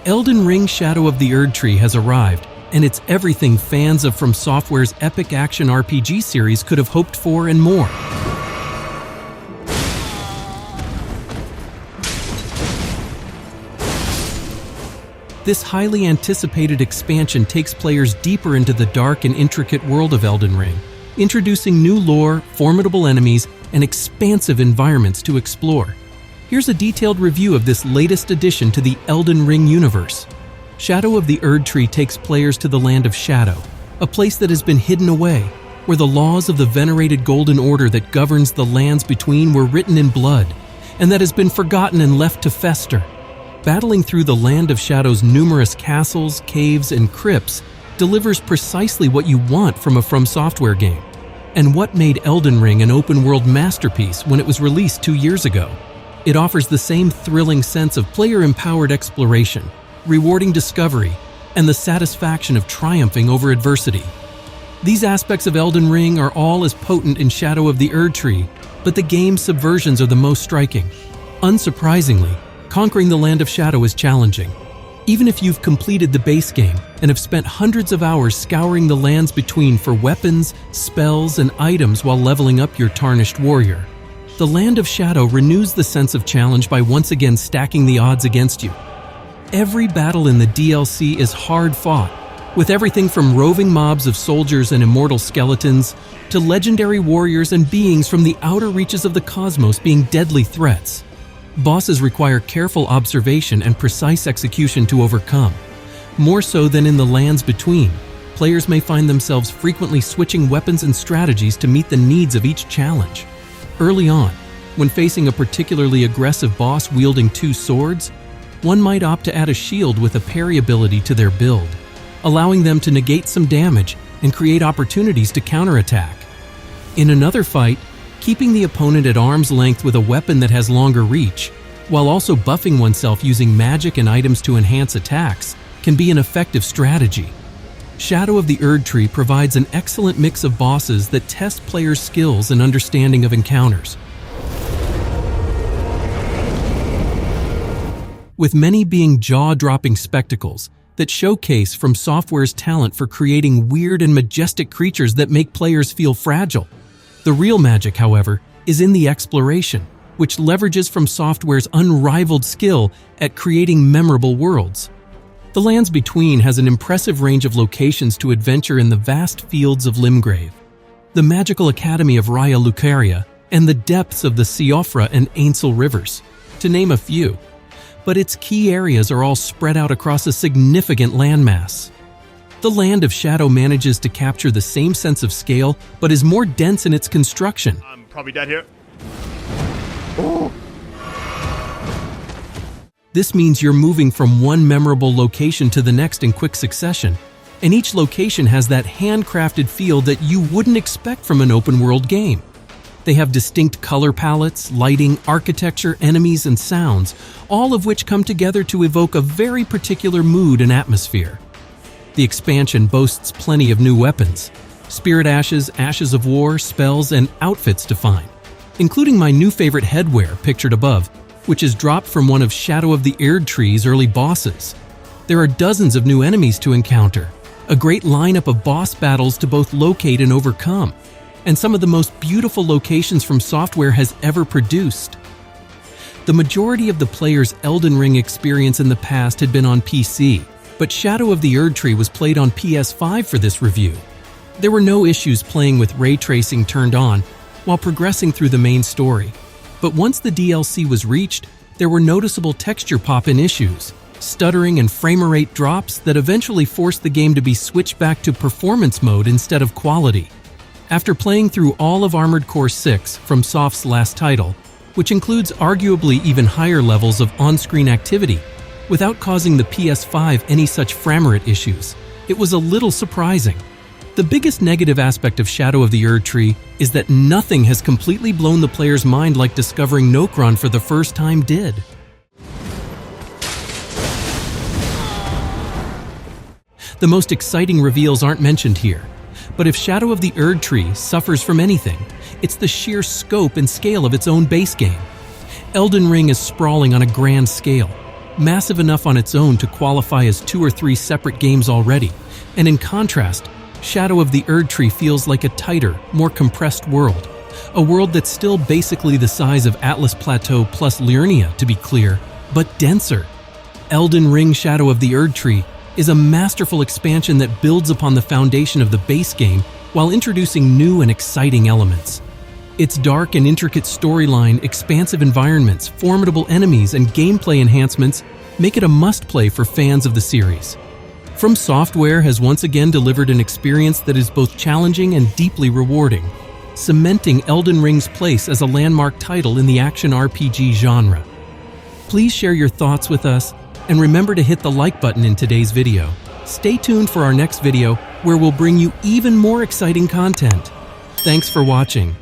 Elden Ring Shadow of the Erdtree has arrived, and it's everything fans of FromSoftware's epic action RPG series could have hoped for and more. This highly anticipated expansion takes players deeper into the dark and intricate world of Elden Ring, introducing new lore, formidable enemies, and expansive environments to explore. Here's a detailed review of this latest addition to the Elden Ring universe. Shadow of the Erdtree takes players to the Land of Shadow, a place that has been hidden away, where the laws of the venerated Golden Order that governs the lands between were written in blood, and that has been forgotten and left to fester. Battling through the Land of Shadow's numerous castles, caves, and crypts delivers precisely what you want from a FromSoftware game, and what made Elden Ring an open-world masterpiece when it was released 2 years ago. It offers the same thrilling sense of player-empowered exploration, rewarding discovery, and the satisfaction of triumphing over adversity. These aspects of Elden Ring are all as potent in Shadow of the Erdtree, but the game's subversions are the most striking. Unsurprisingly, conquering the Land of Shadow is challenging. Even if you've completed the base game and have spent hundreds of hours scouring the lands between for weapons, spells, and items while leveling up your tarnished warrior, the Land of Shadow renews the sense of challenge by once again stacking the odds against you. Every battle in the DLC is hard-fought, with everything from roving mobs of soldiers and immortal skeletons to legendary warriors and beings from the outer reaches of the cosmos being deadly threats. Bosses require careful observation and precise execution to overcome. More so than in the lands between, players may find themselves frequently switching weapons and strategies to meet the needs of each challenge. Early on, when facing a particularly aggressive boss wielding 2 swords, one might opt to add a shield with a parry ability to their build, allowing them to negate some damage and create opportunities to counterattack. In another fight, keeping the opponent at arm's length with a weapon that has longer reach, while also buffing oneself using magic and items to enhance attacks, can be an effective strategy. Shadow of the Erdtree provides an excellent mix of bosses that test players' skills and understanding of encounters, with many being jaw-dropping spectacles that showcase FromSoftware's talent for creating weird and majestic creatures that make players feel fragile. The real magic, however, is in the exploration, which leverages FromSoftware's unrivaled skill at creating memorable worlds. The Lands Between has an impressive range of locations to adventure in the vast fields of Limgrave, the magical academy of Raya Lucaria, and the depths of the Siofra and Ainsel rivers, to name a few. But its key areas are all spread out across a significant landmass. The Land of Shadow manages to capture the same sense of scale, but is more dense in its construction. I'm probably dead here. This means you're moving from one memorable location to the next in quick succession, and each location has that handcrafted feel that you wouldn't expect from an open-world game. They have distinct color palettes, lighting, architecture, enemies, and sounds, all of which come together to evoke a very particular mood and atmosphere. The expansion boasts plenty of new weapons, spirit ashes, ashes of war, spells, and outfits to find, including my new favorite headwear pictured above, which is dropped from one of Shadow of the Erdtree's early bosses. There are dozens of new enemies to encounter, a great lineup of boss battles to both locate and overcome, and some of the most beautiful locations FromSoftware has ever produced. The majority of the player's Elden Ring experience in the past had been on PC, but Shadow of the Erdtree was played on PS5 for this review. There were no issues playing with ray tracing turned on while progressing through the main story. But once the DLC was reached, there were noticeable texture pop-in issues, stuttering and frame rate drops that eventually forced the game to be switched back to performance mode instead of quality. After playing through all of Armored Core 6, FromSoft's last title, which includes arguably even higher levels of on-screen activity, without causing the PS5 any such framerate issues, it was a little surprising. The biggest negative aspect of Shadow of the Erdtree is that nothing has completely blown the player's mind like discovering Nokron for the first time did. The most exciting reveals aren't mentioned here, but if Shadow of the Erdtree suffers from anything, it's the sheer scope and scale of its own base game. Elden Ring is sprawling on a grand scale, massive enough on its own to qualify as 2 or 3 separate games already. And in contrast, Shadow of the Erdtree feels like a tighter, more compressed world. A world that's still basically the size of Atlas Plateau plus Liurnia, to be clear, but denser. Elden Ring Shadow of the Erdtree is a masterful expansion that builds upon the foundation of the base game while introducing new and exciting elements. Its dark and intricate storyline, expansive environments, formidable enemies, and gameplay enhancements make it a must-play for fans of the series. FromSoftware has once again delivered an experience that is both challenging and deeply rewarding, cementing Elden Ring's place as a landmark title in the action RPG genre. Please share your thoughts with us, and remember to hit the like button in today's video. Stay tuned for our next video, where we'll bring you even more exciting content. Thanks for watching.